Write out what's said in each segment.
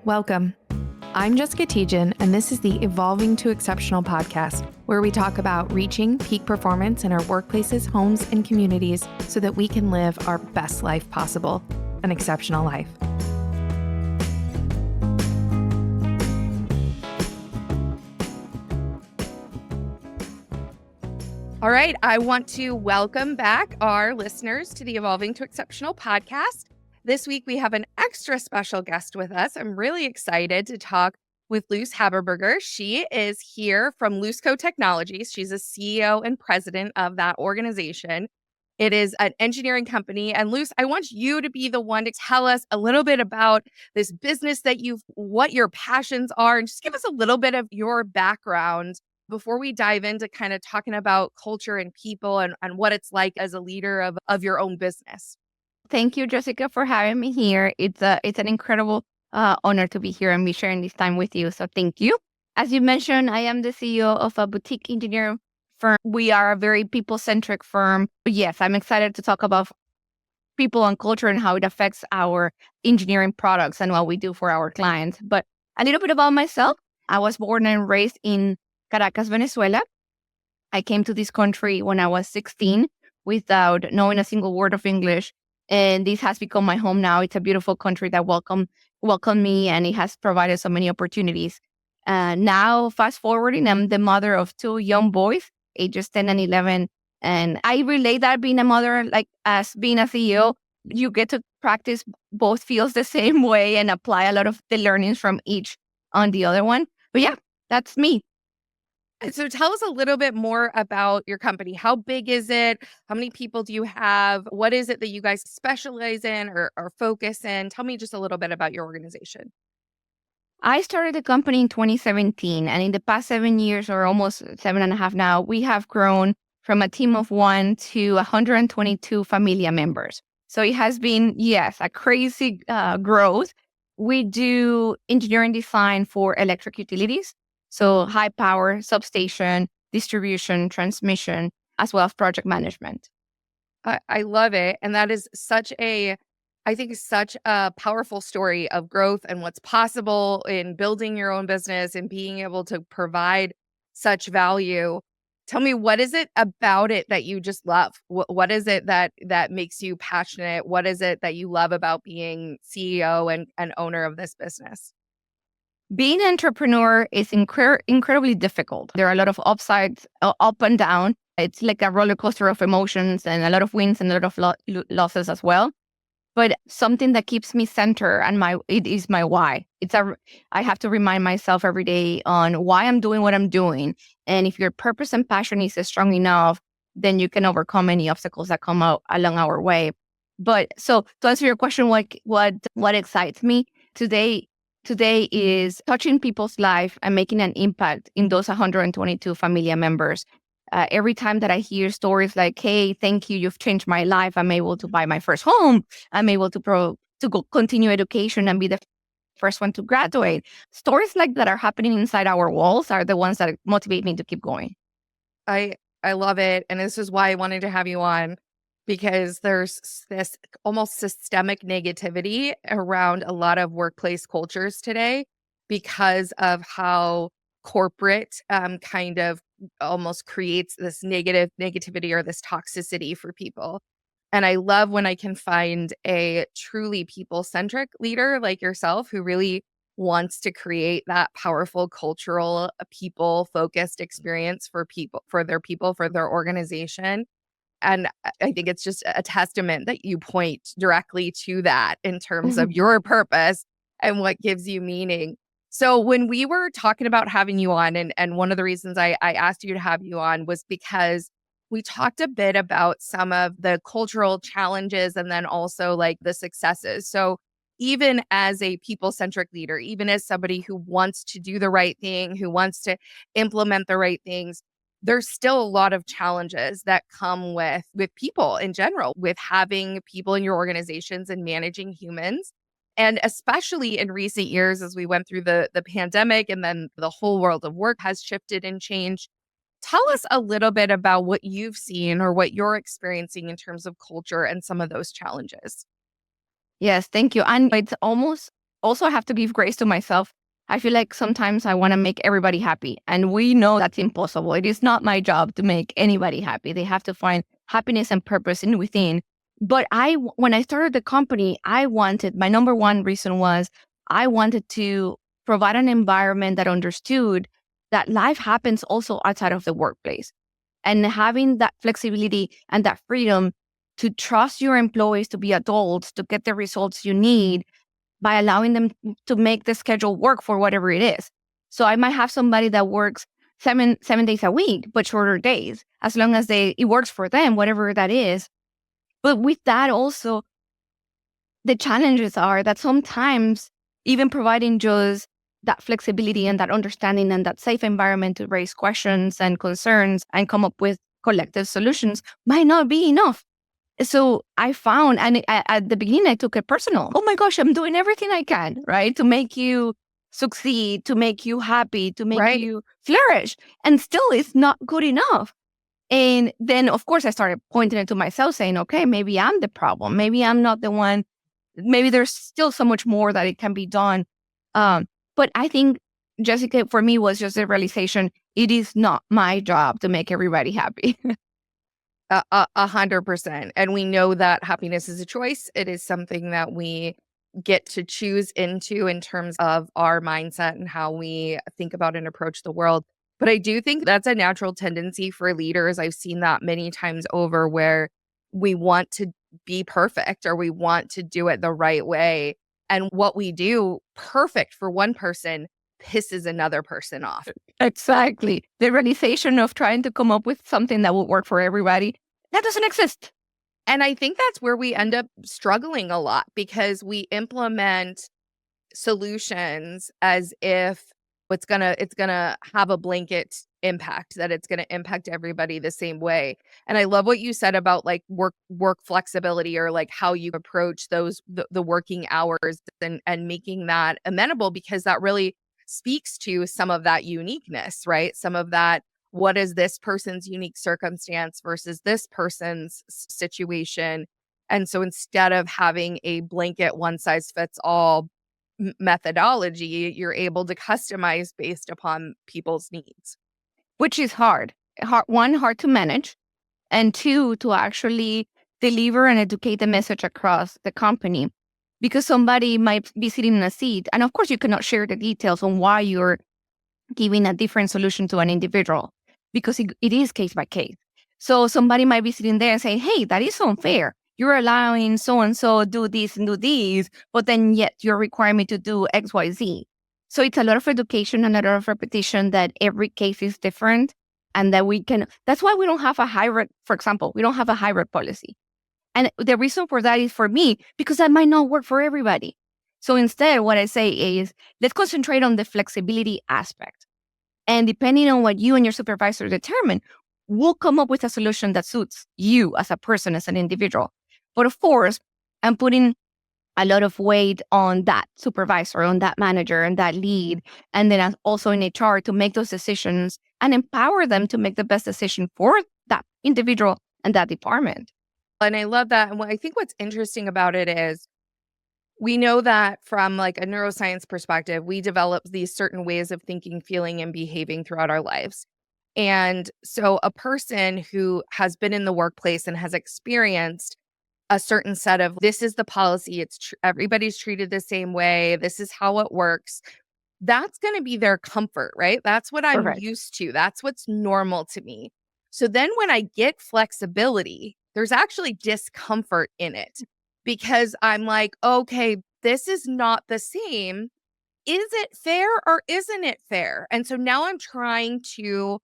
Welcome. I'm Jessica Tietjen, and this is the Evolving to Exceptional podcast, where we talk about reaching peak performance in our workplaces, homes, and communities so that we can live our best life possible, an exceptional life. All right, I want to welcome back our listeners to the Evolving to Exceptional podcast. This week, we have an extra special guest with us. I'm really excited to talk with Lus Haberberger. She is here from Lusco Technologies. She's a CEO and president of that organization. It is an engineering company. And Lus, I want you to be the one to tell us a little bit about this business what your passions are, and just give us a little bit of your background before we dive into kind of talking about culture and people and what it's like as a leader of your own business. Thank you, Jessica, for having me here. It's an incredible honor to be here and be sharing this time with you. So thank you. As you mentioned, I am the CEO of a boutique engineering firm. We are a very people-centric firm. But yes, I'm excited to talk about people and culture and how it affects our engineering products and what we do for our clients. But a little bit about myself. I was born and raised in Caracas, Venezuela. I came to this country when I was 16 without knowing a single word of English. And this has become my home now. It's a beautiful country that welcomed me, and it has provided so many opportunities. Now, fast forwarding, I'm the mother of two young boys, ages 10 and 11. And I relate that being a mother, like as being a CEO, you get to practice both fields the same way and apply a lot of the learnings from each on the other one. But yeah, that's me. So tell us a little bit more about your company. How big is it? How many people do you have? What is it that you guys specialize in or focus in? Tell me just a little bit about your organization. I started the company in 2017, and in the past 7 years, or almost 7.5 now, we have grown from a team of 1 to 122 familia members. So it has been, yes, a crazy growth. We do engineering design for electric utilities. So high power, substation, distribution, transmission, as well as project management. I love it. And that is such a powerful story of growth and what's possible in building your own business and being able to provide such value. Tell me, what is it about it that you just love? What is it that makes you passionate? What is it that you love about being CEO and owner of this business? Being an entrepreneur is incredibly difficult. There are a lot of upsides, up and down. It's like a roller coaster of emotions and a lot of wins and a lot of losses as well. But something that keeps me centered and it is my why. I have to remind myself every day on why I'm doing what I'm doing. And if your purpose and passion is strong enough, then you can overcome any obstacles that come out along our way. But so to answer your question, what excites me today is touching people's life and making an impact in those 122 familia members. Every time that I hear stories like, hey, thank you, you've changed my life. I'm able to buy my first home. I'm able to go continue education and be the first one to graduate. Stories like that are happening inside our walls are the ones that motivate me to keep going. I love it. And this is why I wanted to have you on, because there's this almost systemic negativity around a lot of workplace cultures today because of how corporate kind of almost creates this negativity or this toxicity for people. And I love when I can find a truly people-centric leader like yourself who really wants to create that powerful cultural, people-focused experience for their organization. And I think it's just a testament that you point directly to that in terms of your purpose and what gives you meaning. So when we were talking about having you on, and one of the reasons I asked you to have you on was because we talked a bit about some of the cultural challenges and then also like the successes. So even as a people-centric leader, even as somebody who wants to do the right thing, who wants to implement the right things, there's still a lot of challenges that come with people in general, with having people in your organizations and managing humans. And especially in recent years, as we went through the pandemic and then the whole world of work has shifted and changed. Tell us a little bit about what you've seen or what you're experiencing in terms of culture and some of those challenges. Yes, thank you. And it's almost also have to give grace to myself. I feel like sometimes I want to make everybody happy. And we know that's impossible. It is not my job to make anybody happy. They have to find happiness and purpose in within. But when I started the company, my number one reason was I wanted to provide an environment that understood that life happens also outside of the workplace. And having that flexibility and that freedom to trust your employees to be adults, to get the results you need by allowing them to make the schedule work for whatever it is. So I might have somebody that works seven days a week, but shorter days, as long as it works for them, whatever that is. But with that also, the challenges are that sometimes even providing just that flexibility and that understanding and that safe environment to raise questions and concerns and come up with collective solutions might not be enough. So I found, and at the beginning, I took it personal. Oh my gosh, I'm doing everything I can, right? To make you succeed, to make you happy, to make Right. you flourish. And still, it's not good enough. And then, of course, I started pointing it to myself, saying, okay, maybe I'm the problem. Maybe I'm not the one. Maybe there's still so much more that it can be done. But I think, Jessica, for me, was just a realization it is not my job to make everybody happy. 100%. And we know that happiness is a choice. It is something that we get to choose into in terms of our mindset and how we think about and approach the world. But I do think that's a natural tendency for leaders. I've seen that many times over where we want to be perfect or we want to do it the right way. And what we do perfect for one person pisses another person off. Exactly. The realization of trying to come up with something that will work for everybody, that doesn't exist. And I think that's where we end up struggling a lot because we implement solutions as if it's gonna have a blanket impact, that it's gonna impact everybody the same way. And I love what you said about like work flexibility or like how you approach the working hours and making that amenable because that really speaks to some of that uniqueness, right? Some of that what is this person's unique circumstance versus this person's situation. And so instead of having a blanket one size fits all methodology, you're able to customize based upon people's needs. Which is hard. One, hard to manage, and two, to actually deliver and educate the message across the company. Because somebody might be sitting in a seat, and of course, you cannot share the details on why you're giving a different solution to an individual, because it is case by case. So somebody might be sitting there and saying, hey, that is unfair. You're allowing so and so do this and do these, but then yet you're requiring me to do X, Y, Z. So it's a lot of education and a lot of repetition that every case is different and that that's why we don't have a hybrid, for example, we don't have a hybrid policy. And the reason for that is for me, because that might not work for everybody. So instead, what I say is, let's concentrate on the flexibility aspect. And depending on what you and your supervisor determine, we'll come up with a solution that suits you as a person, as an individual. But of course, I'm putting a lot of weight on that supervisor, on that manager, and that lead, and then also in HR to make those decisions and empower them to make the best decision for that individual and that department. And I love that. And what I think what's interesting about it is we know that from like a neuroscience perspective, we develop these certain ways of thinking, feeling, and behaving throughout our lives. And so a person who has been in the workplace and has experienced a certain set of this is the policy, everybody's treated the same way, this is how it works. That's going to be their comfort, right? That's what I'm Correct. used to. That's what's normal to me. So then when I get flexibility, there's actually discomfort in it because I'm like, okay, this is not the same. Is it fair or isn't it fair? And so now I'm trying to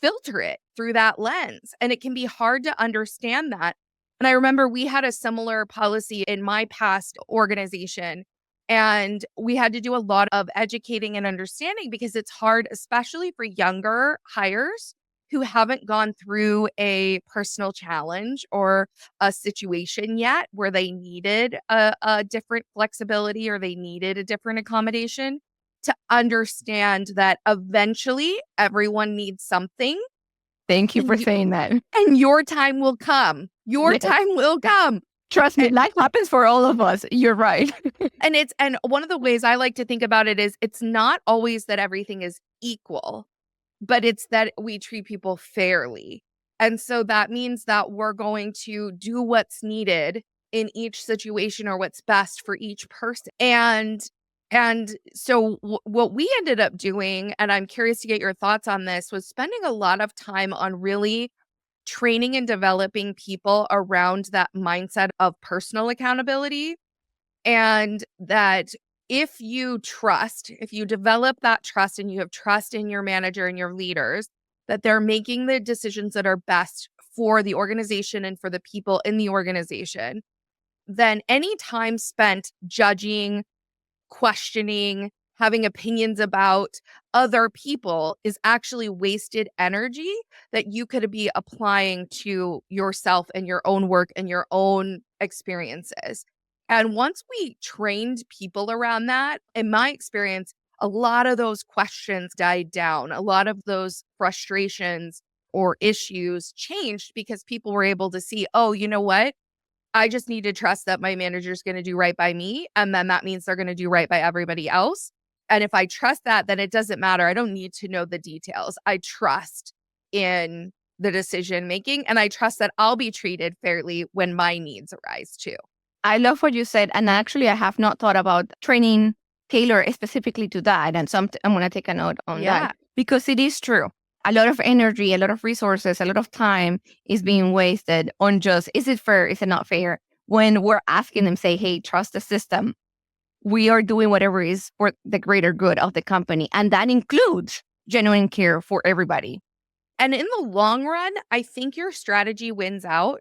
filter it through that lens. And it can be hard to understand that. And I remember we had a similar policy in my past organization. And we had to do a lot of educating and understanding because it's hard, especially for younger hires who haven't gone through a personal challenge or a situation yet where they needed a different flexibility or they needed a different accommodation to understand that eventually everyone needs something Thank you and for saying that. and your time will come. Your Yes. time will come. Trust me, life happens for all of us. You're right. And one of the ways I like to think about it is it's not always that everything is equal, but it's that we treat people fairly. And so that means that we're going to do what's needed in each situation or what's best for each person. And so what we ended up doing, and I'm curious to get your thoughts on this, was spending a lot of time on really training and developing people around that mindset of personal accountability. And that if you develop that trust and you have trust in your manager and your leaders, that they're making the decisions that are best for the organization and for the people in the organization, then any time spent judging, questioning, having opinions about other people is actually wasted energy that you could be applying to yourself and your own work and your own experiences. And once we trained people around that, in my experience, a lot of those questions died down. A lot of those frustrations or issues changed because people were able to see, oh, you know what? I just need to trust that my manager is going to do right by me. And then that means they're going to do right by everybody else. And if I trust that, then it doesn't matter. I don't need to know the details. I trust in the decision making, and I trust that I'll be treated fairly when my needs arise too. I love what you said. And actually, I have not thought about training tailored specifically to that. And so I'm going to take a note on that because it is true. A lot of energy, a lot of resources, a lot of time is being wasted on just, is it fair? Is it not fair? When we're asking them, say, hey, trust the system. We are doing whatever is for the greater good of the company. And that includes genuine care for everybody. And in the long run, I think your strategy wins out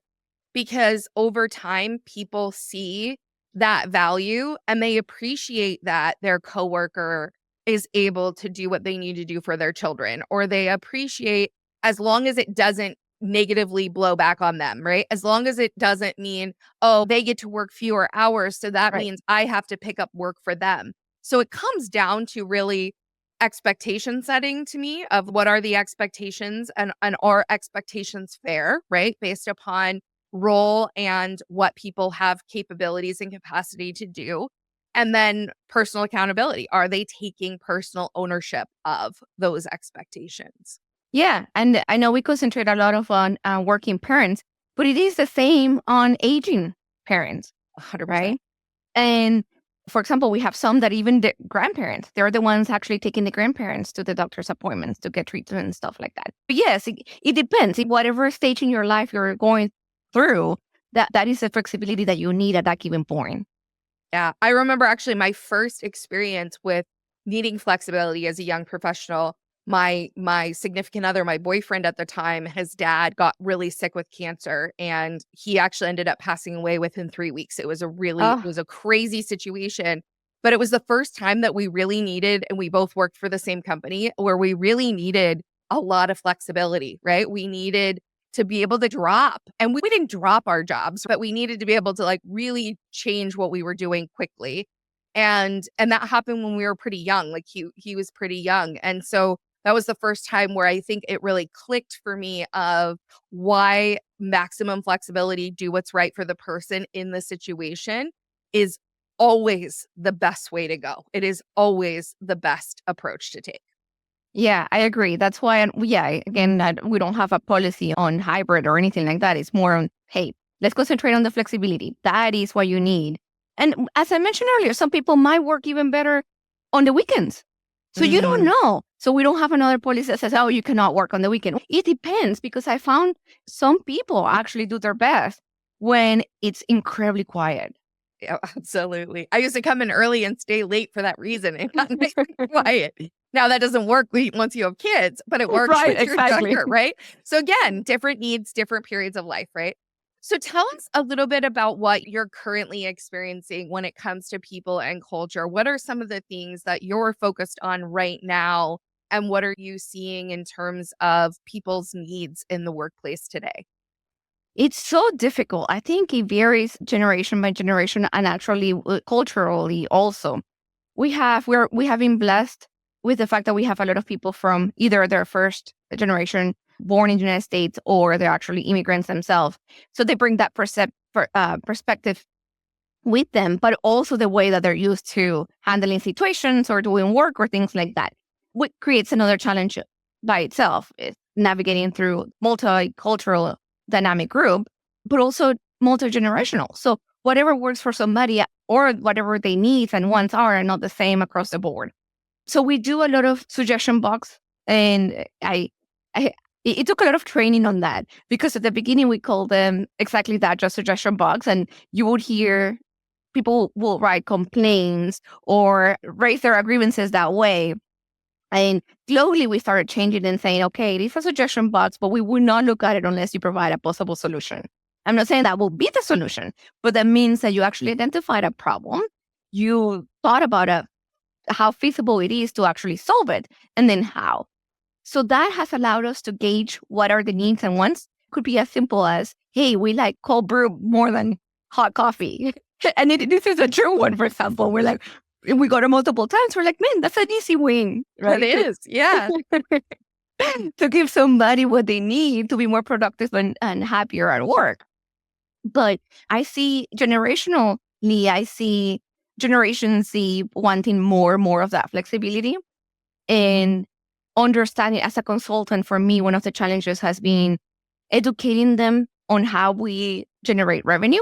because over time, people see that value and they appreciate that their coworker is able to do what they need to do for their children, or they appreciate, as long as it doesn't negatively blow back on them, right? As long as it doesn't mean, oh, they get to work fewer hours, so that means I have to pick up work for them. So it comes down to really expectation setting to me of what are the expectations and are expectations fair, right? Based upon role and what people have capabilities and capacity to do. And then personal accountability. Are they taking personal ownership of those expectations? Yeah. And I know we concentrate a lot of on working parents, but it is the same on aging parents, 100%. right? And for example, we have some that even the grandparents, they're the ones actually taking the grandparents to the doctor's appointments to get treatment and stuff like that. But yes, it depends. In whatever stage in your life you're going through, that is the flexibility that you need at that given point. Yeah. I remember actually my first experience with needing flexibility as a young professional. My significant other, my boyfriend at the time, his dad got really sick with cancer and he actually ended up passing away within 3 weeks. It was it was a crazy situation, but it was the first time that we really needed, and we both worked for the same company, where we really needed a lot of flexibility, right? We needed to be able to drop, and we didn't drop our jobs, but we needed to be able to like really change what we were doing quickly. And that happened when we were pretty young. Like he was pretty young. And so that was the first time where I think it really clicked for me of why maximum flexibility, do what's right for the person in the situation, is always the best way to go. It is always the best approach to take. Yeah, I agree. That's why, again, we don't have a policy on hybrid or anything like that. It's more on, hey, let's concentrate on the flexibility. That is what you need. And as I mentioned earlier, some people might work even better on the weekends. So you don't know. So we don't have another policy that says, oh, you cannot work on the weekend. It depends, because I found some people actually do their best when it's incredibly quiet. Yeah, absolutely. I used to come in early and stay late for that reason and got nice and quiet. Now that doesn't work once you have kids, but it works Right, when you're exactly. younger, right? So again, different needs, different periods of life, right? So tell us a little bit about what you're currently experiencing when it comes to people and culture. What are some of the things that you're focused on right now? And what are you seeing in terms of people's needs in the workplace today? It's so difficult. I think it varies generation by generation, and actually culturally also. We have been blessed with the fact that we have a lot of people from either their first generation born in the United States or they're actually immigrants themselves. So they bring that perspective with them, but also the way that they're used to handling situations or doing work or things like that, which creates another challenge by itself, is navigating through multicultural dynamic group, but also multi-generational. So whatever works for somebody or whatever they needs and wants are not the same across the board. So we do a lot of suggestion box, and I it took a lot of training on that, because at the beginning we called them exactly that, just suggestion box, and you would hear people will write complaints or raise their grievances that way. And slowly we started changing and saying, okay, it is a suggestion box, but we will not look at it unless you provide a possible solution. I'm not saying that will be the solution, but that means that you actually identified a problem. You thought about how feasible it is to actually solve it, and then how. So that has allowed us to gauge what are the needs and wants. Could be as simple as, hey, we like cold brew more than hot coffee. And this is a true one, for example. We're like, we got it multiple times. We're like, man, that's an easy win, right? That is, yeah. To give somebody what they need to be more productive and happier at work. But I see generationally, I see Generation Z wanting more of that flexibility. And understanding, as a consultant, for me, one of the challenges has been educating them on how we generate revenue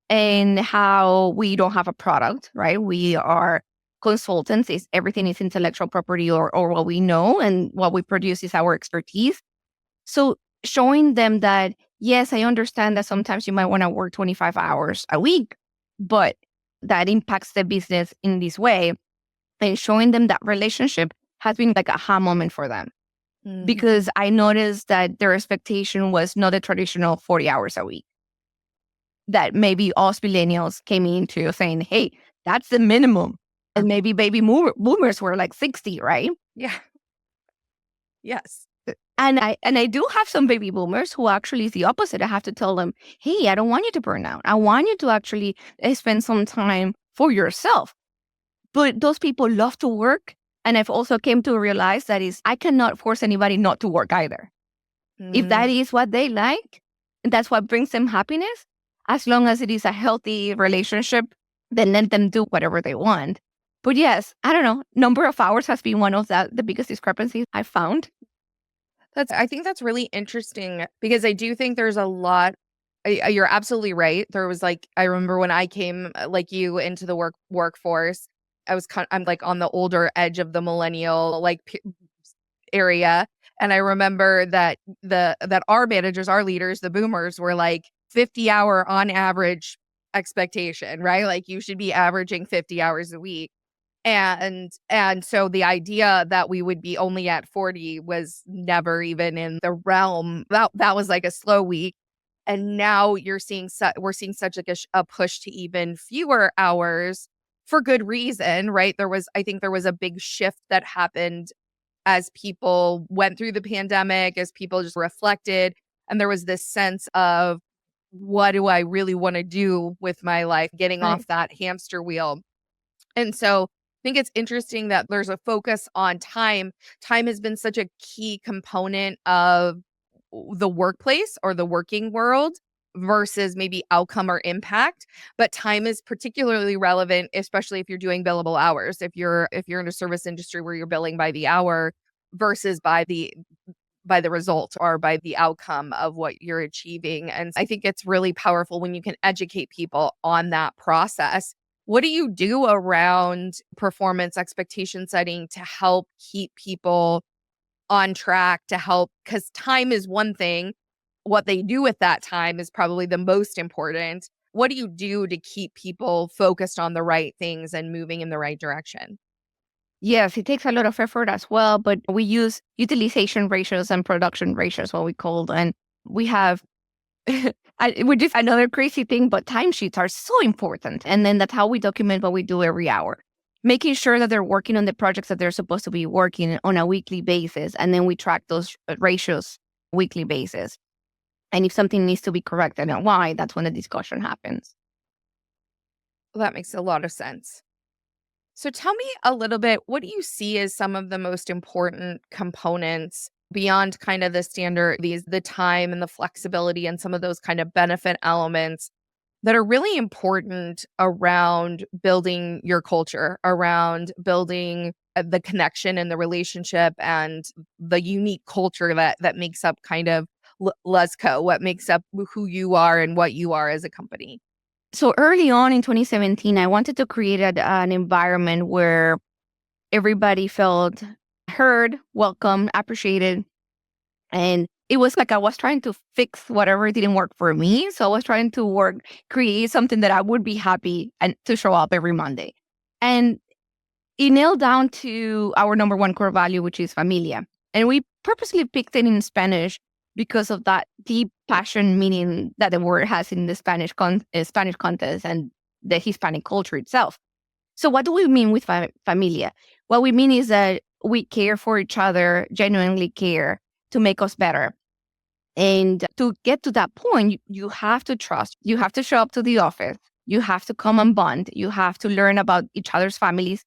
and how we don't have a product, right? We are consultants. Everything is intellectual property or what we know, and what we produce is our expertise. So showing them that, yes, I understand that sometimes you might want to work 25 hours a week, but that impacts the business in this way. And showing them that relationship has been like a aha moment for them. Because I noticed that their expectation was not a traditional 40 hours a week. That maybe us millennials came into saying, hey, that's the minimum. And maybe baby boomers were like 60, right? Yeah. Yes. And I do have some baby boomers who actually is the opposite. I have to tell them, hey, I don't want you to burn out. I want you to actually spend some time for yourself. But those people love to work. And I've also came to realize that I cannot force anybody not to work either. If that is what they like, and that's what brings them happiness, as long as it is a healthy relationship, then let them do whatever they want. But yes, I don't know. Number of hours has been one of the biggest discrepancies I found. I think that's really interesting, because I do think there's a lot. You're absolutely right. There was I remember when I came like you into the workforce, I'm like on the older edge of the millennial area. And I remember that that our managers, our leaders, the boomers were like 50-hour on average expectation, right? Like you should be averaging 50 hours a week. And so the idea that we would be only at 40 was never even in the realm. That was like a slow week. And now we're seeing such like a push to even fewer hours, for good reason, right? I think there was a big shift that happened as people went through the pandemic, as people just reflected. And there was this sense of, what do I really want to do with my life? Getting off that hamster wheel. And so I think it's interesting that there's a focus on time. Time has been such a key component of the workplace or the working world versus maybe outcome or impact. But time is particularly relevant, especially if you're doing billable hours. If you're in a service industry where you're billing by the hour versus by the result or by the outcome of what you're achieving. And I think it's really powerful when you can educate people on that process. What do you do around performance expectation setting to help keep people on track, because time is one thing. What they do with that time is probably the most important. What do you do to keep people focused on the right things and moving in the right direction? Yes, it takes a lot of effort as well, but we use utilization ratios and production ratios, what we call, and we have, which is another crazy thing, but timesheets are so important. And then that's how we document what we do every hour, making sure that they're working on the projects that they're supposed to be working on a weekly basis. And then we track those ratios weekly basis. And if something needs to be corrected and why, that's when the discussion happens. Well, that makes a lot of sense. So tell me a little bit, what do you see as some of the most important components beyond kind of the standard, the time and the flexibility and some of those kind of benefit elements that are really important around building your culture, around building the connection and the relationship and the unique culture that makes up kind of Lusco, what makes up who you are and what you are as a company. So early on in 2017, I wanted to create an environment where everybody felt heard, welcome, appreciated. And it was like I was trying to fix whatever didn't work for me. So I was trying to create something that I would be happy and to show up every Monday. And it nailed down to our number one core value, which is familia. And we purposely picked it in Spanish because of that deep passion meaning that the word has in the Spanish context and the Hispanic culture itself. So what do we mean with familia? What we mean is that we care for each other, genuinely care to make us better. And to get to that point, you have to trust. You have to show up to the office. You have to come and bond. You have to learn about each other's families.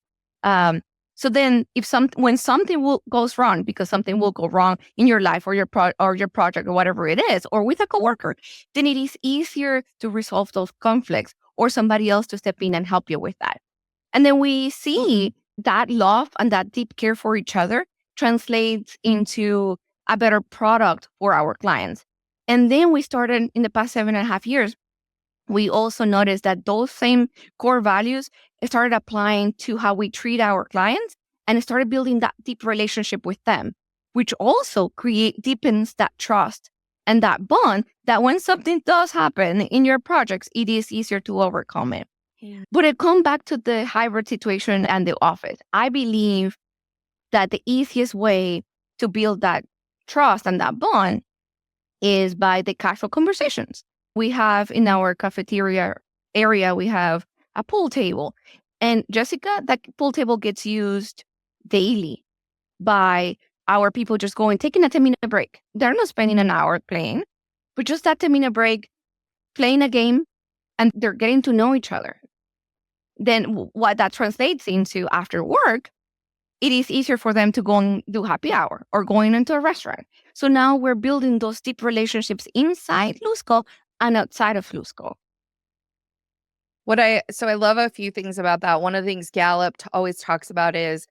So then, when something goes wrong, because something will go wrong in your life or your project or whatever it is, or with a coworker, then it is easier to resolve those conflicts or somebody else to step in and help you with that. And then we see that love and that deep care for each other translates into a better product for our clients. And then we started in the past 7.5 years, we also noticed that those same core values started applying to how we treat our clients and started building that deep relationship with them, which also deepens that trust and that bond that when something does happen in your projects, it is easier to overcome it. Yeah. But it comes back to the hybrid situation and the office. I believe that the easiest way to build that trust and that bond is by the casual conversations. We have in our cafeteria area, we have a pool table. And Jessica, that pool table gets used daily by our people just taking a 10-minute break. They're not spending an hour playing, but just that 10-minute break, playing a game, and they're getting to know each other. Then what that translates into after work, it is easier for them to go and do happy hour or going into a restaurant. So now we're building those deep relationships inside Lusco and outside of Lusco. So I love a few things about that. One of the things Gallup always talks about is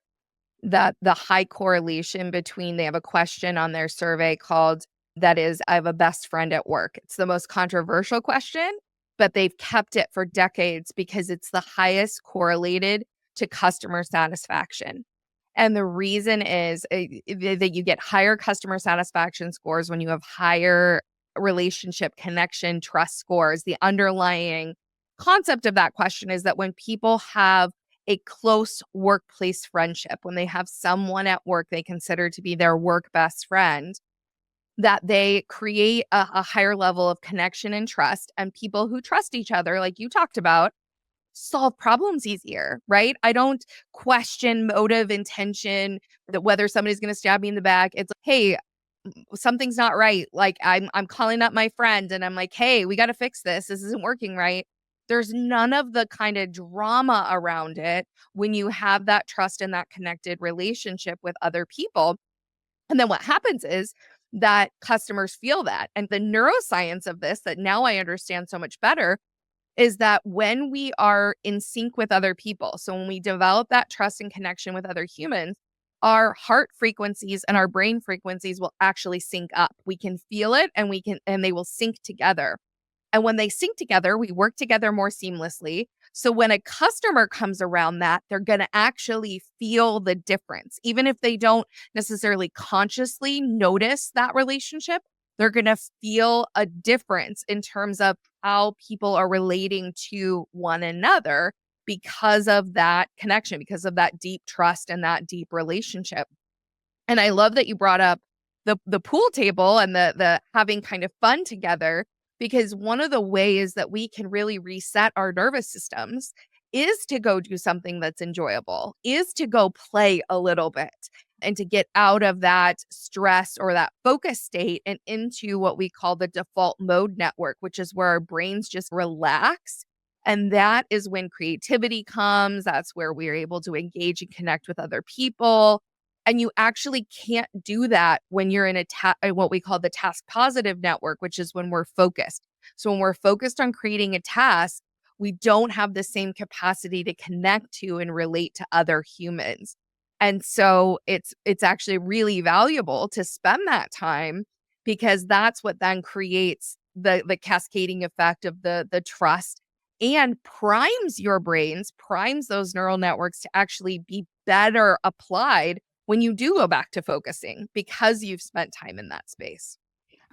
that the high correlation between, they have a question on their survey called, that is, I have a best friend at work. It's the most controversial question, but they've kept it for decades because it's the highest correlated to customer satisfaction. And the reason is that you get higher customer satisfaction scores when you have higher relationship connection, trust scores. The underlying concept of that question is that when people have a close workplace friendship, when they have someone at work they consider to be their work best friend, that they create a higher level of connection and trust. And people who trust each other, like you talked about, solve problems easier, right? I don't question motive, intention, that whether somebody's going to stab me in the back. It's like, hey, something's not right. Like I'm calling up my friend and I'm like, hey, we got to fix this. This isn't working right. There's none of the kind of drama around it when you have that trust and that connected relationship with other people. And then what happens is that customers feel that. And the neuroscience of this that now I understand so much better is that when we are in sync with other people, so when we develop that trust and connection with other humans, our heart frequencies and our brain frequencies will actually sync up. We can feel it and they will sync together. And when they sync together, we work together more seamlessly. So when a customer comes around that, they're going to actually feel the difference. Even if they don't necessarily consciously notice that relationship, they're going to feel a difference in terms of how people are relating to one another because of that connection, because of that deep trust and that deep relationship. And I love that you brought up the pool table and the having kind of fun together, because one of the ways that we can really reset our nervous systems is to go do something that's enjoyable, is to go play a little bit and to get out of that stress or that focus state and into what we call the default mode network, which is where our brains just relax. And that is when creativity comes. That's where we're able to engage and connect with other people. And you actually can't do that when you're in what we call the task positive network, which is when we're focused. So when we're focused on creating a task, we don't have the same capacity to connect to and relate to other humans. And so it's actually really valuable to spend that time, because that's what then creates the cascading effect of the trust, and primes those neural networks to actually be better applied when you do go back to focusing, because you've spent time in that space.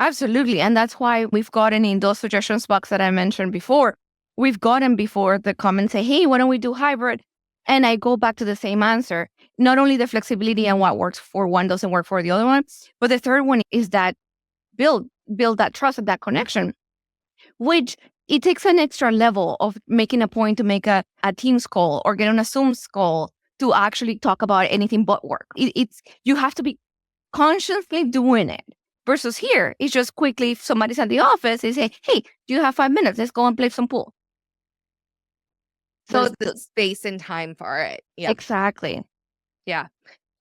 Absolutely. And that's why we've gotten in those suggestions box that I mentioned before. We've gotten before the comments say, hey, why don't we do hybrid? And I go back to the same answer. Not only the flexibility and what works for one doesn't work for the other one, but the third one is that build that trust and that connection, which it takes an extra level of making a point to make a Teams call or get on a Zoom call to actually talk about anything but work. It's you have to be consciously doing it. Versus here, it's just quickly, if somebody's at the office, they say, hey, do you have 5 minutes? Let's go and play some pool. So there's the space and time for it. Yeah. Exactly. Yeah.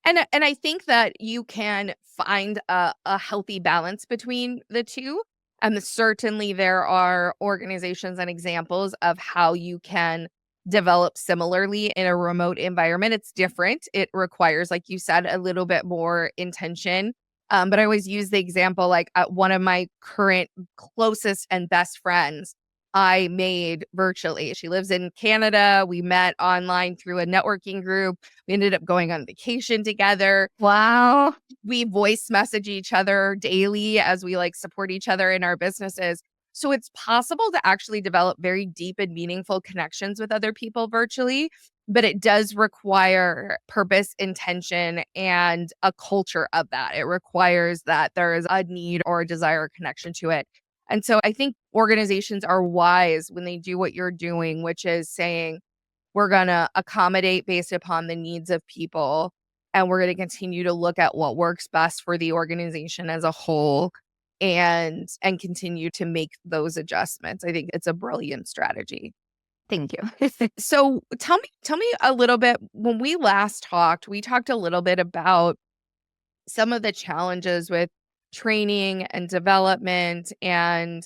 And I think that you can find a healthy balance between the two. And certainly there are organizations and examples of how you can develop similarly in a remote environment. It's different. It requires, like you said, a little bit more intention. But I always use the example, like one of my current closest and best friends I made virtually. She lives in Canada. We met online through a networking group. We ended up going on vacation together. Wow. We voice message each other daily as we like support each other in our businesses. So it's possible to actually develop very deep and meaningful connections with other people virtually, but it does require purpose, intention, and a culture of that. It requires that there is a need or a desire or connection to it. And so I think organizations are wise when they do what you're doing, which is saying, we're going to accommodate based upon the needs of people, and we're going to continue to look at what works best for the organization as a whole, and continue to make those adjustments. I think it's a brilliant strategy. Thank you. So tell me a little bit, when we last talked, we talked a little bit about some of the challenges with training and development, and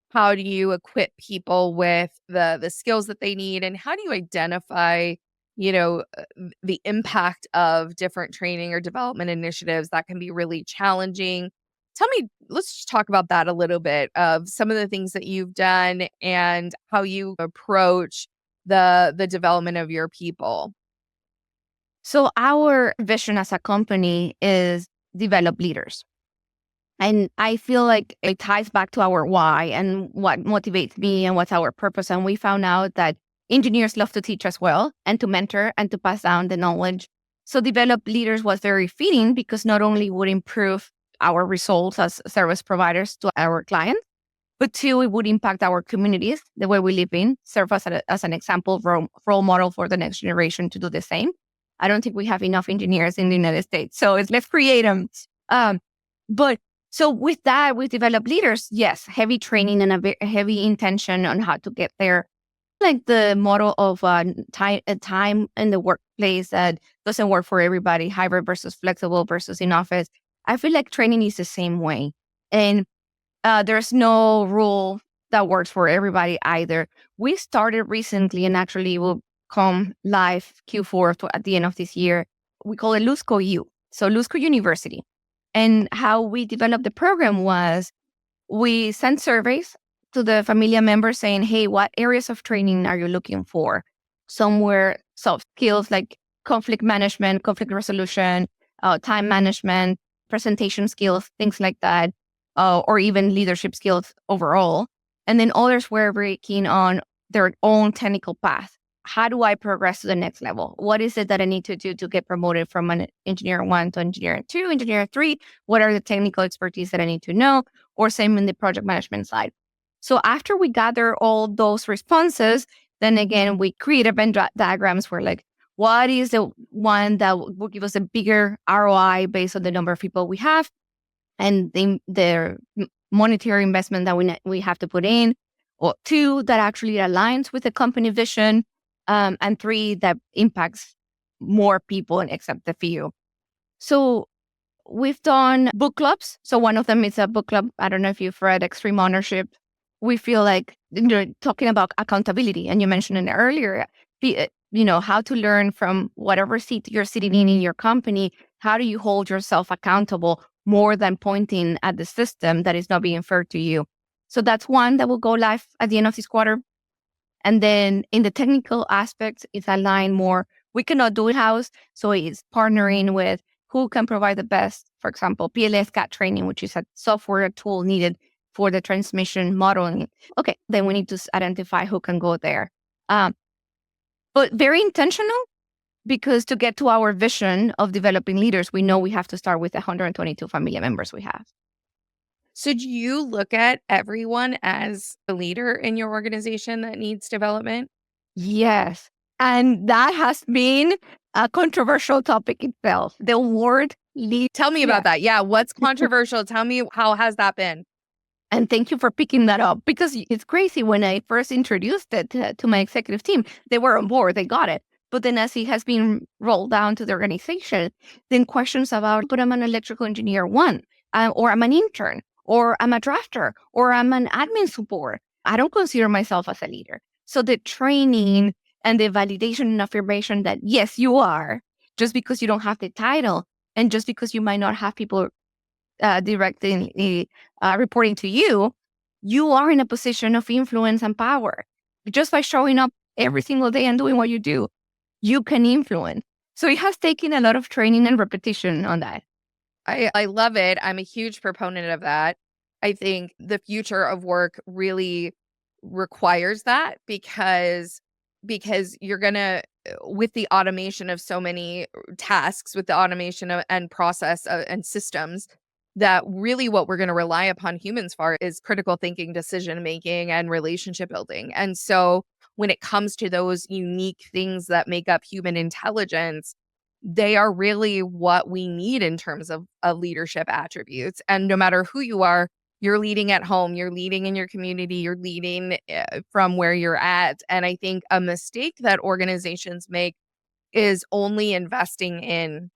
how do you equip people with the skills that they need, and how do you identify, the impact of different training or development initiatives that can be really challenging? Tell me, let's just talk about that a little bit, of some of the things that you've done and how you approach the development of your people. So our vision as a company is develop leaders. And I feel like it ties back to our why and what motivates me and what's our purpose. And we found out that engineers love to teach as well, and to mentor and to pass down the knowledge. So develop leaders was very fitting, because not only would improve our results as service providers to our clients, but two, it would impact our communities, the way we live in, serve as an example, role model for the next generation to do the same. I don't think we have enough engineers in the United States, so let's create them. But so with that, we develop leaders. Yes, heavy training and a heavy intention on how to get there. Like the model of time in the workplace that doesn't work for everybody, hybrid versus flexible versus in office. I feel like training is the same way. And there's no rule that works for everybody either. We started recently, and actually will come live Q4 at the end of this year. We call it Lusco U. So Lusco University. And how we developed the program was we sent surveys to the familia members saying, hey, what areas of training are you looking for? Some were soft skills like conflict management, conflict resolution, time management, presentation skills, things like that, or even leadership skills overall. And then others were very keen on their own technical path. How do I progress to the next level? What is it that I need to do to get promoted from an engineer 1 to engineer 2, engineer 3? What are the technical expertise that I need to know? Or same in the project management side. So after we gather all those responses, then again, we create Venn diagrams where like, what is the one that will give us a bigger ROI based on the number of people we have and the monetary investment that we have to put in, or 2, that actually aligns with the company vision, and 3, that impacts more people and except the few. So we've done book clubs. So one of them is a book club. I don't know if you've read Extreme Ownership. We feel like, talking about accountability, and you mentioned it earlier, how to learn from whatever seat you're sitting in your company. How do you hold yourself accountable more than pointing at the system that is not being fair to you? So that's one that will go live at the end of this quarter. And then in the technical aspects, it's aligned more. We cannot do it house. So it's partnering with who can provide the best, for example, PLS CAT training, which is a software tool needed for the transmission modeling. Okay, then we need to identify who can go there. But very intentional, because to get to our vision of developing leaders, we know we have to start with the 122 family members we have. So do you look at everyone as a leader in your organization that needs development? Yes. And that has been a controversial topic itself. The word lead. Tell me about that. Yeah. What's controversial? Tell me, how has that been? And thank you for picking that up, because it's crazy. When I first introduced it to my executive team, they were on board, they got it. But then as it has been rolled down to the organization, then questions about, but I'm an electrical engineer one, or I'm an intern, or I'm a drafter, or I'm an admin support. I don't consider myself as a leader. So the training and the validation and affirmation that, yes, you are, just because you don't have the title, and just because you might not have people directly reporting to you, you are in a position of influence and power. Just by showing up every single day and doing what you do, you can influence. So it has taken a lot of training and repetition on that. I love it. I'm a huge proponent of that. I think the future of work really requires that, because you're gonna, with the automation of so many tasks, with the automation and process and systems, that really what we're going to rely upon humans for is critical thinking, decision making, and relationship building. And so when it comes to those unique things that make up human intelligence, they are really what we need in terms of leadership attributes. And no matter who you are, you're leading at home, you're leading in your community, you're leading from where you're at. And I think a mistake that organizations make is only investing in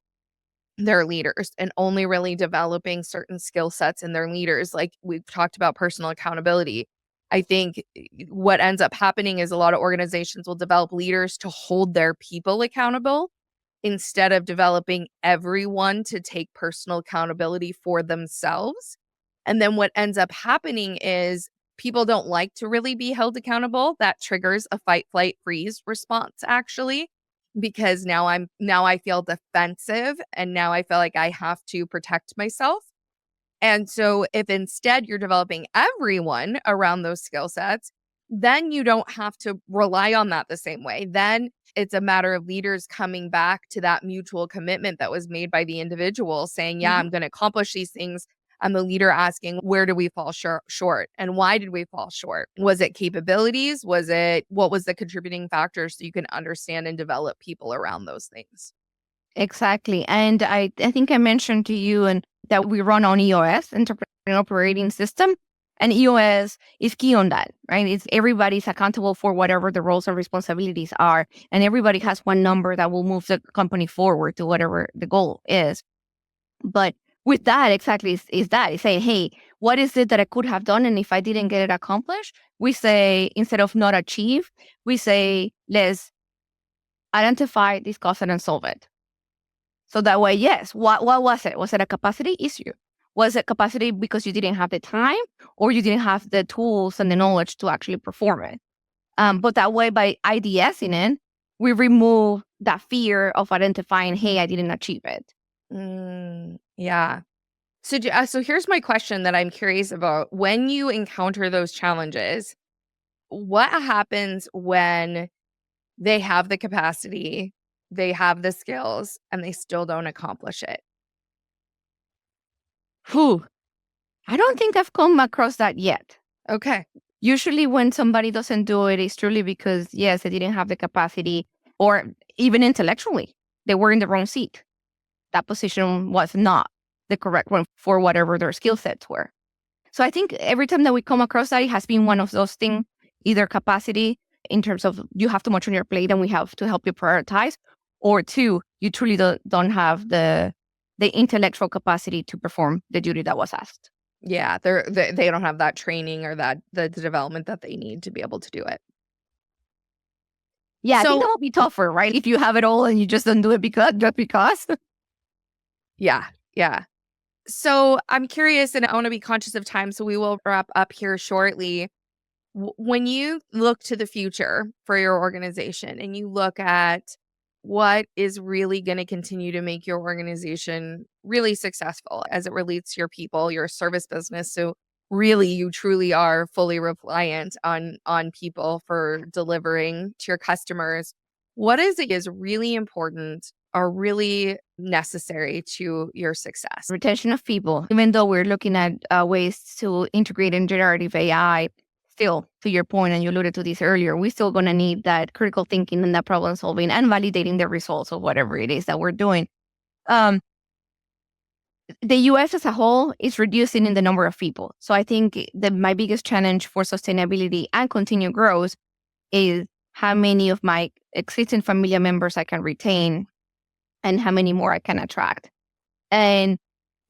their leaders and only really developing certain skill sets in their leaders. Like we've talked about personal accountability. I think what ends up happening is a lot of organizations will develop leaders to hold their people accountable instead of developing everyone to take personal accountability for themselves. And then what ends up happening is people don't like to really be held accountable. That triggers a fight, flight, freeze response, actually, because now I feel defensive, and now I feel like I have to protect myself. And so if instead you're developing everyone around those skill sets, then you don't have to rely on that the same way. Then it's a matter of leaders coming back to that mutual commitment that was made by the individual, saying, yeah, I'm going to accomplish these things. I'm the leader asking, where do we fall short? And why did we fall short? Was it capabilities? What was the contributing factor, so you can understand and develop people around those things? Exactly. And I think I mentioned to you and that we run on EOS, Enterprise Operating System. And EOS is key on that, right? It's everybody's accountable for whatever the roles and responsibilities are. And everybody has one number that will move the company forward to whatever the goal is. But with that, exactly, is saying, hey, what is it that I could have done? And if I didn't get it accomplished, we say, instead of not achieve, we say, let's identify, discuss it, and solve it. So that way, yes, what was it? Was it a capacity issue? Was it capacity because you didn't have the time, or you didn't have the tools and the knowledge to actually perform it? But that way, by IDSing it, we remove that fear of identifying, hey, I didn't achieve it. Yeah. So here's my question that I'm curious about. When you encounter those challenges, what happens when they have the capacity, they have the skills, and they still don't accomplish it? I don't think I've come across that yet. Okay. Usually when somebody doesn't do it, it's truly because, yes, they didn't have the capacity, or even intellectually, they were in the wrong seat. That position was not the correct one for whatever their skill sets were. So I think every time that we come across that, it has been one of those things, either capacity in terms of you have too much on your plate and we have to help you prioritize, or two, you truly don't have the the intellectual capacity to perform the duty that was asked. Yeah, they don't have that training or that the development that they need to be able to do it. Yeah, I think So that would be tougher, right? If you have it all and you just don't do it just because. yeah, yeah. So I'm curious, and I want to be conscious of time, so we will wrap up here shortly. When you look to the future for your organization and you look at what is really going to continue to make your organization really successful as it relates to your people, your service business. So really you truly are fully reliant on people for delivering to your customers. What is really important or really necessary to your success? Retention of people, even though we're looking at ways to integrate in generative AI, still, to your point, and you alluded to this earlier, we're still going to need that critical thinking and that problem solving and validating the results of whatever it is that we're doing. Um, the US as a whole is reducing in the number of people. So I think that my biggest challenge for sustainability and continued growth is how many of my existing familiar members I can retain and how many more I can attract. And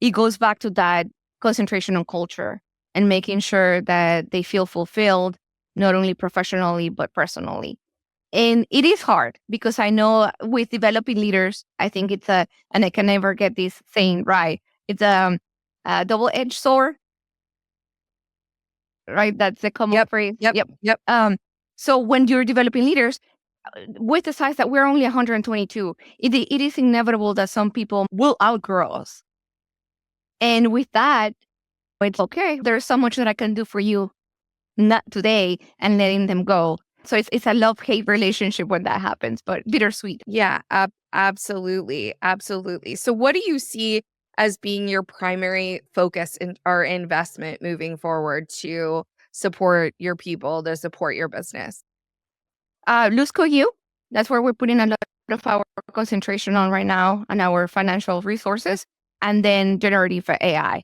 it goes back to that concentration on culture and making sure that they feel fulfilled, not only professionally, but personally. And it is hard because I know with developing leaders, I think it's and I can never get this saying right. It's a double-edged sword, right? That's the common phrase. Yep. So when you're developing leaders, with the size that we're only 122, it is inevitable that some people will outgrow us. And with that, it's okay. There's so much that I can do for you, not today, and letting them go. So it's a love-hate relationship when that happens, but bittersweet. Yeah, absolutely. Absolutely. So what do you see as being your primary focus or investment moving forward to support your people, to support your business? Lusco U, that's where we're putting a lot of our concentration on right now and our financial resources, and then generative AI.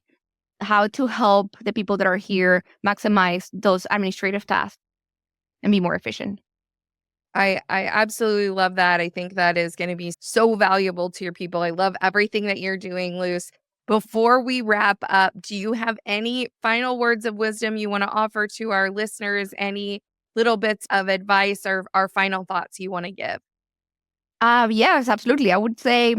How to help the people that are here maximize those administrative tasks and be more efficient. I absolutely love that. I think that is going to be so valuable to your people. I love everything that you're doing, Luz. Before we wrap up, do you have any final words of wisdom you want to offer to our listeners? Any little bits of advice or final thoughts you want to give? Yes, absolutely. I would say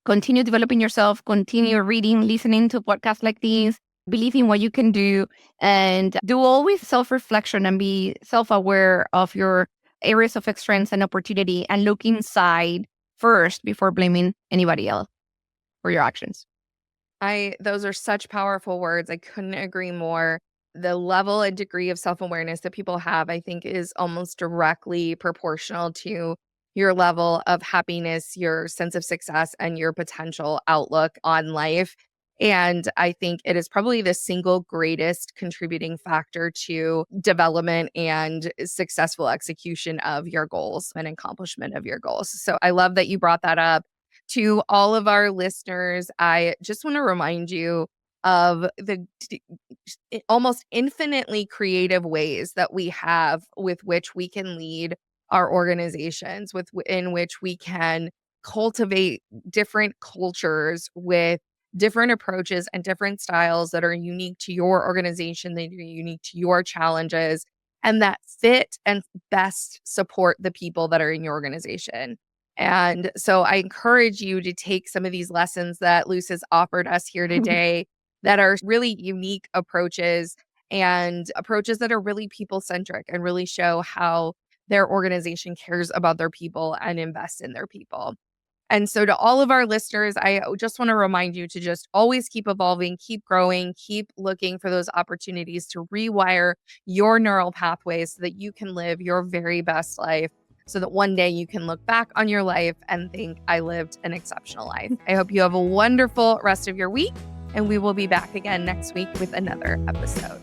continue developing yourself, continue reading, listening to podcasts like these, believe in what you can do, and do always self-reflection and be self-aware of your areas of strengths and opportunity and look inside first before blaming anybody else for your actions. Those are such powerful words. I couldn't agree more. The level and degree of self-awareness that people have, I think, is almost directly proportional to your level of happiness, your sense of success, and your potential outlook on life. And I think it is probably the single greatest contributing factor to development and successful execution of your goals and accomplishment of your goals. So I love that you brought that up. To all of our listeners, I just want to remind you of the almost infinitely creative ways that we have with which we can lead our organizations, in which we can cultivate different cultures with different approaches and different styles that are unique to your organization, that are unique to your challenges, and that fit and best support the people that are in your organization. And so I encourage you to take some of these lessons that Luz has offered us here today that are really unique approaches and approaches that are really people-centric and really show how their organization cares about their people and invests in their people. And so to all of our listeners, I just want to remind you to just always keep evolving, keep growing, keep looking for those opportunities to rewire your neural pathways so that you can live your very best life, so that one day you can look back on your life and think, I lived an exceptional life. I hope you have a wonderful rest of your week, and we will be back again next week with another episode.